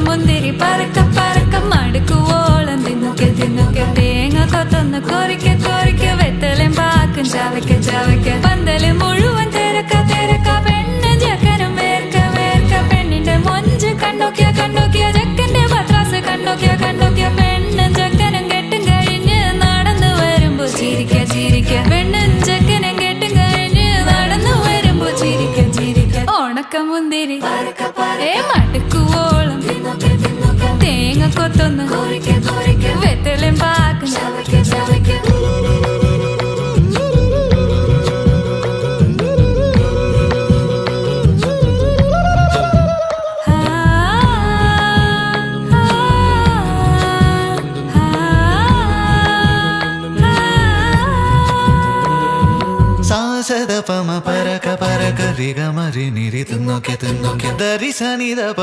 മുന്തിരി പറക്ക പറക്ക മടുക്കുവോളം തിന്നൊക്കെ തിന്നൊക്കെ തേങ്ങ കൊത്തൊന്ന് കൊറിക്ക കൊറിക്ക വെത്തലും പാക്കും ചവയ്ക്ക ചവയ്ക്ക പന്തല് മുഴുവൻ തിരക്ക തിരക്ക പെണ്ണ് ചെക്കനും വേർക്ക വേർക്ക പെണ്ണിന്റെ മൊഞ്ച് കണ്ടോക്കിയ കണ്ടോക്കിയ ചെക്കന്റെ പത്രാസ് കണ്ടോക്കിയ കണ്ടോക്കിയ പെണ്ണും ചെക്കനും കെട്ടും കഴിഞ്ഞ് നടന്നു വരുമ്പോ ചിരിക്ക ചിരിക്ക പെണ്ണും ചെക്കനും കെട്ടും കഴിഞ്ഞ് നടന്നു വരുമ്പോ ചിരിക്ക ചിരിക്ക ഉണക്കമുന്തിരി മടുക്കുവോളം തേങ്ങ കൊത്തൊന്ന് വെത്തലും പാക്കും സാസദപമ പരക പരക റിഗ മരി നിരി തിന്നൊക്കെ തിന്നൊക്കെ ദരി സനി ദപ